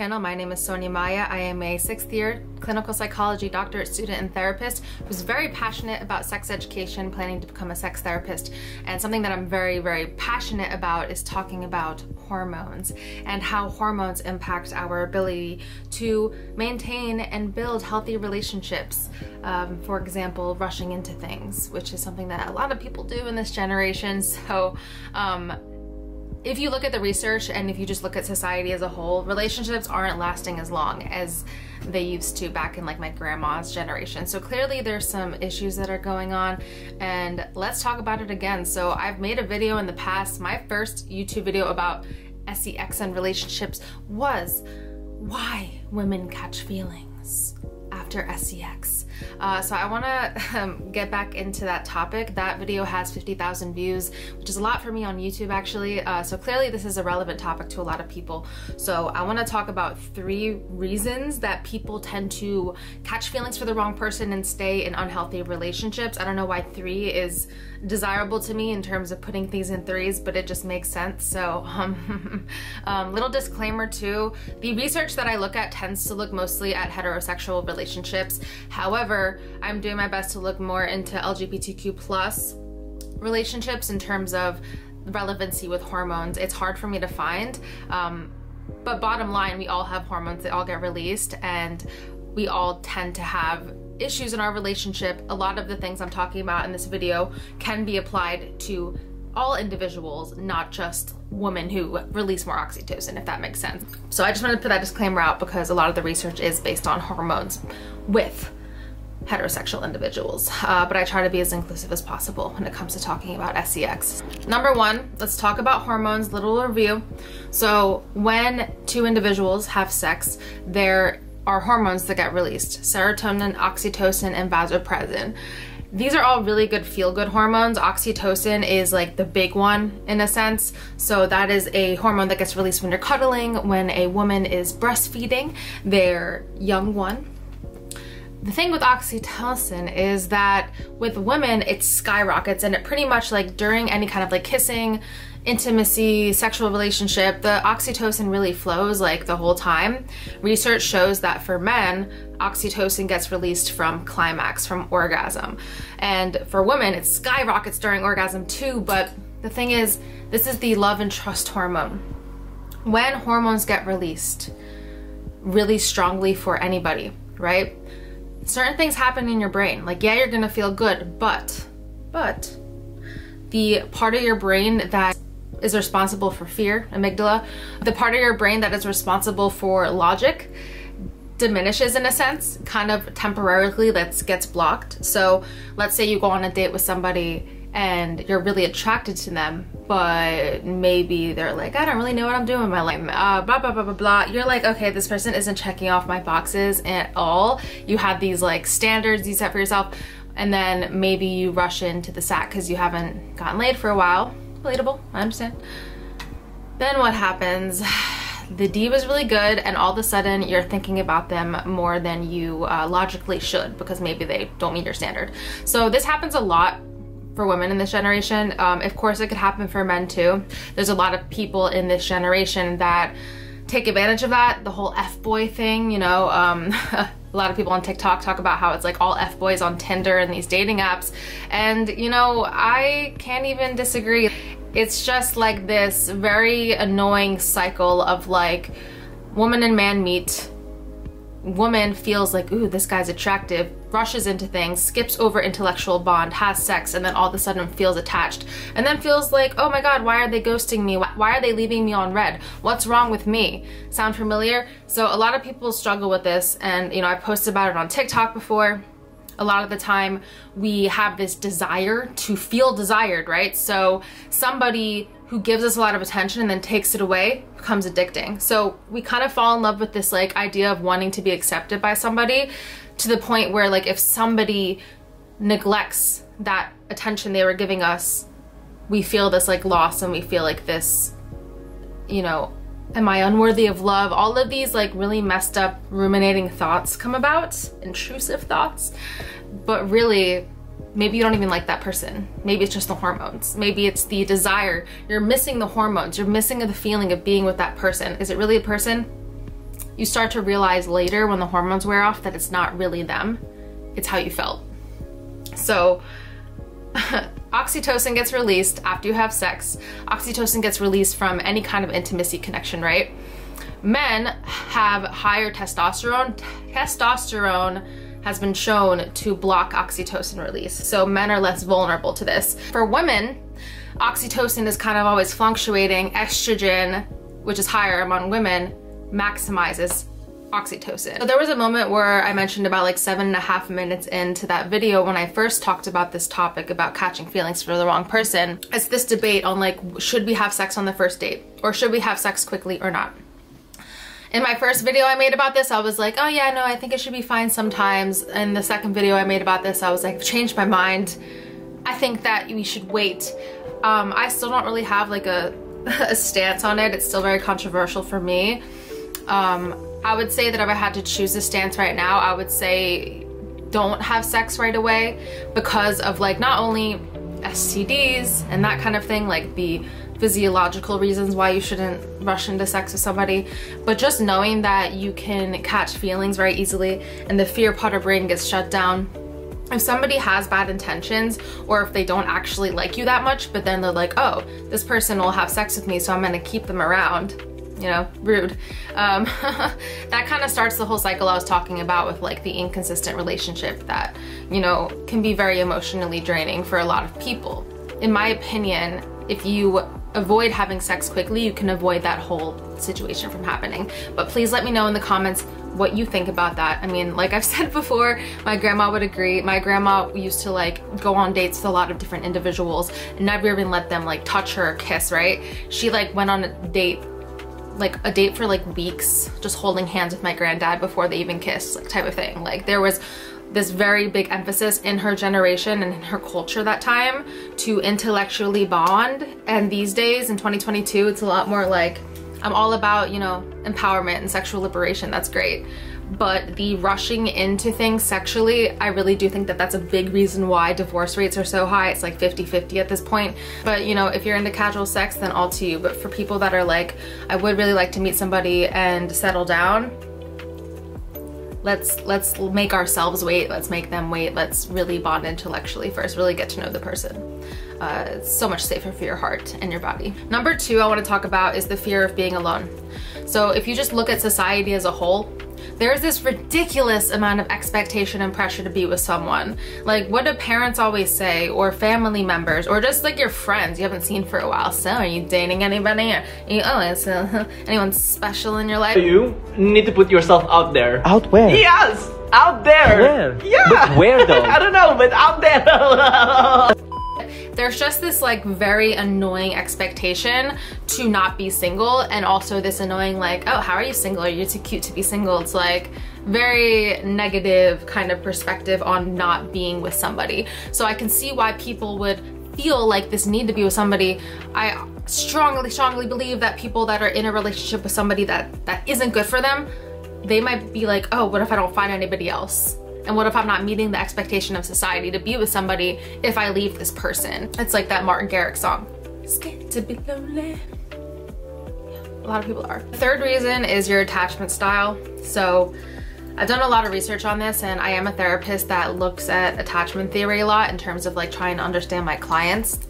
channel. My name is Sonya Maya. I am a 6th year clinical psychology doctorate student and therapist who's very passionate about sex education, planning to become a sex therapist. And something that I'm very passionate about is talking about hormones and how hormones impact our ability to maintain and build healthy relationships. For example, rushing into things, which is something that a lot of people do in this generation. So if you look at the research and if you just look at society as a whole, relationships aren't lasting as long as they used to back in like my grandma's generation. So clearly there's some issues that are going on, and let's talk about it again. So I've made a video in the past. My first YouTube video about sex and relationships was why women catch feelings after sex. So I want to get back into that topic. That video has 50,000 views, which is a lot for me on YouTube actually. So clearly this is a relevant topic to a lot of people. So I want to talk about 3 reasons that people tend to catch feelings for the wrong person and stay in unhealthy relationships. I don't know why 3 is desirable to me in terms of putting things in 3s, but it just makes sense. So little disclaimer too, the research that I look at tends to look mostly at heterosexual relationships. However, I'm doing my best to look more into LGBTQ plus relationships in terms of relevancy with hormones. It's hard for me to find, but bottom line, we all have hormones, they all get released, and we all tend to have issues in our relationship. A lot of the things I'm talking about in this video can be applied to all individuals, not just women who release more oxytocin, if that makes sense. So I just wanted to put that disclaimer out because a lot of the research is based on hormones with heterosexual individuals, but I try to be as inclusive as possible when it comes to talking about sex. Number 1, let's talk about hormones, little review. So when 2 individuals have sex, there are hormones that get released: serotonin, oxytocin, and vasopressin. These are all really good feel-good hormones. Oxytocin is like the big one in a sense. So that is a hormone that gets released when you're cuddling, when a woman is breastfeeding their young one. The thing with oxytocin is that with women, it skyrockets, and it pretty much like during any kind of like kissing, intimacy, sexual relationship, the oxytocin really flows like the whole time. Research shows that for men, oxytocin gets released from climax, from orgasm. And for women, it skyrockets during orgasm too, but the thing is, this is the love and trust hormone. When hormones get released really strongly for anybody, right? Certain things happen in your brain. Like, yeah, you're gonna feel good, but the part of your brain that is responsible for fear, amygdala, the part of your brain that is responsible for logic diminishes in a sense, kind of temporarily, that gets blocked. So let's say you go on a date with somebody and you're really attracted to them, but maybe they're like, I don't really know what I'm doing with my life, blah, blah, blah, blah, blah. You're like, okay, this person isn't checking off my boxes at all. You have these like standards you set for yourself, and then maybe you rush into the sack because you haven't gotten laid for a while. Relatable, I understand. Then what happens? The D was really good, and all of a sudden you're thinking about them more than you logically should, because maybe they don't meet your standard. So this happens a lot for women in this generation. Of course, it could happen for men too. There's a lot of people in this generation that take advantage of that, the whole F-boy thing, you know. A lot of people on TikTok talk about how it's like all F-boys on Tinder and these dating apps. And, you know, I can't even disagree. It's just like this very annoying cycle of like, woman and man meet, woman feels like, ooh, this guy's attractive, rushes into things, skips over intellectual bond, has sex, and then all of a sudden feels attached, and then feels like, oh my god, why are they ghosting me? Why are they leaving me on red? What's wrong with me? Sound familiar? So a lot of people struggle with this, and you know, I posted about it on TikTok before. A lot of the time we have this desire to feel desired, right? So somebody who gives us a lot of attention and then takes it away becomes addicting. So we kind of fall in love with this like idea of wanting to be accepted by somebody, to the point where like if somebody neglects that attention they were giving us, we feel this like loss, and we feel like this, you know, am I unworthy of love? All of these like really messed up ruminating thoughts come about, intrusive thoughts, but really maybe you don't even like that person. Maybe it's just the hormones. Maybe it's the desire. You're missing the hormones. You're missing the feeling of being with that person. Is it really a person? you start to realize later when the hormones wear off that it's not really them, it's how you felt. So oxytocin gets released after you have sex. Oxytocin gets released from any kind of intimacy connection, right? Men have higher testosterone. Testosterone has been shown to block oxytocin release, so men are less vulnerable to this. For women, oxytocin is kind of always fluctuating. Estrogen, which is higher among women, maximizes oxytocin. So there was a moment where I mentioned about like 7.5 minutes into that video when I first talked about this topic about catching feelings for the wrong person. It's this debate on like, should we have sex on the first date? Or should we have sex quickly or not? In my first video I made about this, I was like, oh yeah, no, I think it should be fine sometimes. In the second video I made about this, I was like, I've changed my mind. I think that we should wait. I still don't really have like a stance on it. It's still very controversial for me. I would say that if I had to choose a stance right now, I would say don't have sex right away because of like not only STDs and that kind of thing, like the physiological reasons why you shouldn't rush into sex with somebody, but just knowing that you can catch feelings very easily and the fear part of brain gets shut down. If somebody has bad intentions, or if they don't actually like you that much, but then they're like, oh, this person will have sex with me, so I'm gonna keep them around, you know, rude. That kind of starts the whole cycle I was talking about with like the inconsistent relationship that, you know, can be very emotionally draining for a lot of people. In my opinion, if you avoid having sex quickly, you can avoid that whole situation from happening. But please let me know in the comments what you think about that. I mean, like I've said before, my grandma would agree. My grandma used to like go on dates with a lot of different individuals and never even let them like touch her or kiss, right? She like went on a date for like weeks, just holding hands with my granddad before they even kissed, like type of thing. Like there was this very big emphasis in her generation and in her culture that time to intellectually bond. And these days in 2022, it's a lot more like, I'm all about, you know, empowerment and sexual liberation. That's great. But the rushing into things sexually, I really do think that that's a big reason why divorce rates are so high. It's like 50-50 at this point. But you know, if you're into casual sex, then all to you. But for people that are like, I would really like to meet somebody and settle down, let's make ourselves wait. Let's make them wait. Let's really bond intellectually first, really get to know the person. It's so much safer for your heart and your body. Number 2 I want to talk about is the fear of being alone. So if you just look at society as a whole, there's this ridiculous amount of expectation and pressure to be with someone. Like, what do parents always say, or family members, or just like your friends you haven't seen for a while? So are you dating anybody? Is anyone special in your life? You need to put yourself out there. Out where? Yes! Out there! Where? Yeah! But where though? I don't know, but out there! There's just this like very annoying expectation to not be single, and also this annoying like, oh, how are you single? Are you too cute to be single? It's like very negative kind of perspective on not being with somebody. So I can see why people would feel like this need to be with somebody. I strongly believe that people that are in a relationship with somebody that isn't good for them, they might be like, oh, what if I don't find anybody else? And what if I'm not meeting the expectation of society to be with somebody if I leave this person? It's like that Martin Garrix song. Scared to be lonely. A lot of people are. The third reason is your attachment style. So I've done a lot of research on this, and I am a therapist that looks at attachment theory a lot in terms of like trying to understand my clients.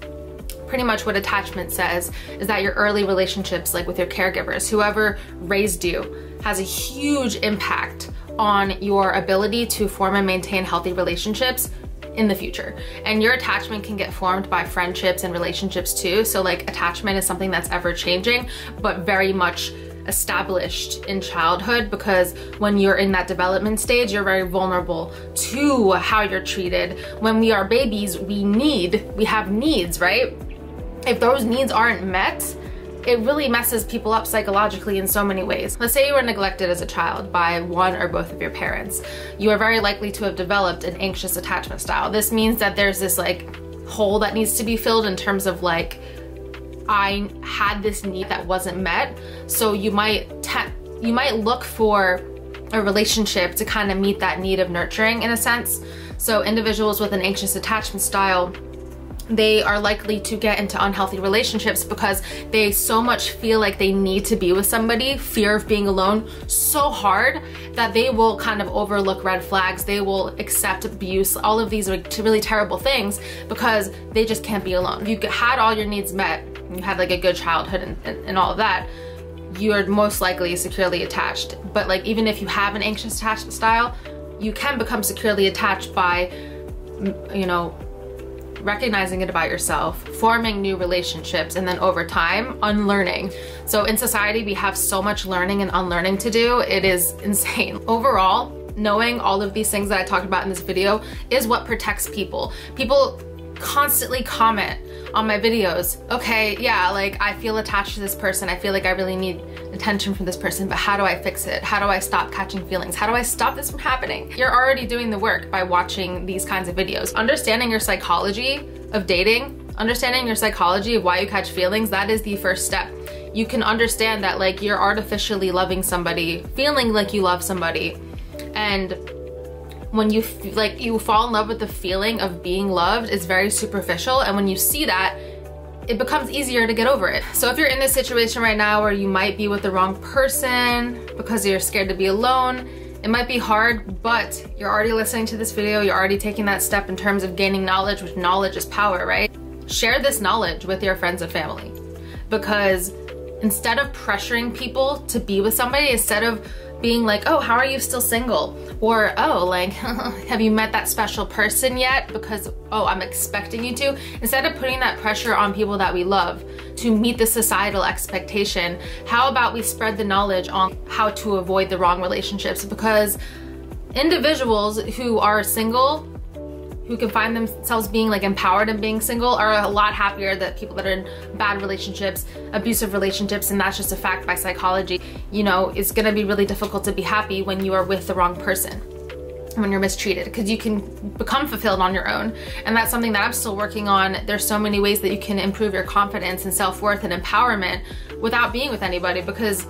Pretty much what attachment says is that your early relationships, like with your caregivers, whoever raised you, has a huge impact on your ability to form and maintain healthy relationships in the future. And your attachment can get formed by friendships and relationships too. So like attachment is something that's ever changing, but very much established in childhood, because when you're in that development stage, you're very vulnerable to how you're treated. When we are babies, we have needs, right? If those needs aren't met, it really messes people up psychologically in so many ways. Let's say you were neglected as a child by one or both of your parents. You are very likely to have developed an anxious attachment style. This means that there's this like hole that needs to be filled in terms of like, I had this need that wasn't met. So you might look for a relationship to kind of meet that need of nurturing in a sense. So individuals with an anxious attachment style they are likely to get into unhealthy relationships because they so much feel like they need to be with somebody, fear of being alone so hard that they will kind of overlook red flags, they will accept abuse, all of these are really terrible things because they just can't be alone. If you had all your needs met, you had like a good childhood and all of that, you're most likely securely attached. But like even if you have an anxious attachment style, you can become securely attached by, you know, recognizing it about yourself, forming new relationships, and then over time, unlearning. So in society, we have so much learning and unlearning to do. It is insane. Overall, knowing all of these things that I talked about in this video is what protects people. People constantly comment on my videos, okay, yeah, like I feel attached to this person, I feel like I really need attention from this person, but how do I fix it? How do I stop catching feelings? How do I stop this from happening? You're already doing the work by watching these kinds of videos. Understanding your psychology of dating, understanding your psychology of why you catch feelings, that is the first step. You can understand that like you're artificially loving somebody, feeling like you love somebody, and when you fall in love with the feeling of being loved, it's very superficial, and when you see that, it becomes easier to get over it. So if you're in this situation right now where you might be with the wrong person because you're scared to be alone, it might be hard, but you're already listening to this video, you're already taking that step in terms of gaining knowledge, which knowledge is power, right? Share this knowledge with your friends and family, because instead of pressuring people to be with somebody, instead of being like, oh, how are you still single? Or, oh, like, have you met that special person yet? Because, oh, I'm expecting you to. Instead of putting that pressure on people that we love to meet the societal expectation, how about we spread the knowledge on how to avoid the wrong relationships? Because individuals who are single, who can find themselves being like empowered and being single, are a lot happier than people that are in bad relationships, abusive relationships, and that's just a fact by psychology. You know, it's gonna be really difficult to be happy when you are with the wrong person, when you're mistreated, because you can become fulfilled on your own. And that's something that I'm still working on. There's so many ways that you can improve your confidence and self-worth and empowerment without being with anybody, because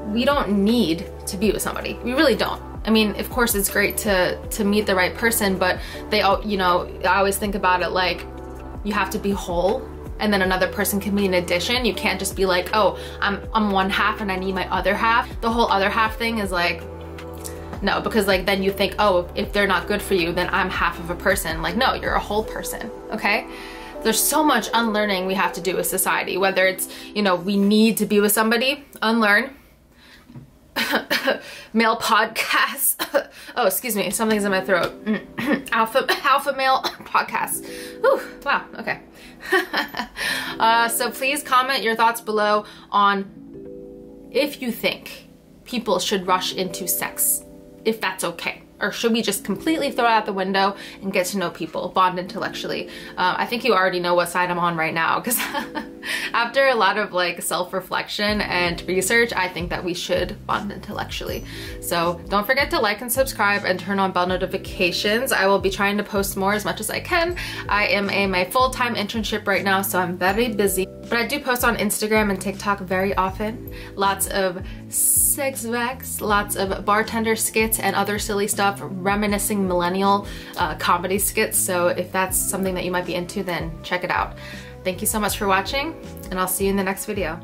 we don't need to be with somebody. We really don't. I mean, of course it's great to meet the right person, but they all, you know, I always think about it like you have to be whole, and then another person can be an addition. You can't just be like, oh, I'm one half and I need my other half. The whole other half thing is like, no, because like then you think, oh, if they're not good for you, then I'm half of a person. Like, no, you're a whole person, okay? There's so much unlearning we have to do with society, whether it's, you know, we need to be with somebody, unlearn. Male podcasts. Oh, excuse me, something's in my throat. alpha male podcasts. Whew, wow, okay. So please comment your thoughts below on if you think people should rush into sex, if that's okay. Or should we just completely throw it out the window and get to know people, bond intellectually? I think you already know what side I'm on right now, because after a lot of like self-reflection and research, I think that we should bond intellectually. So don't forget to like and subscribe and turn on bell notifications. I will be trying to post more as much as I can. I am in my full-time internship right now, so I'm very busy. But I do post on Instagram and TikTok very often. Lots of sex facts, lots of bartender skits and other silly stuff, reminiscing millennial comedy skits. So if that's something that you might be into, then check it out. Thank you so much for watching, and I'll see you in the next video.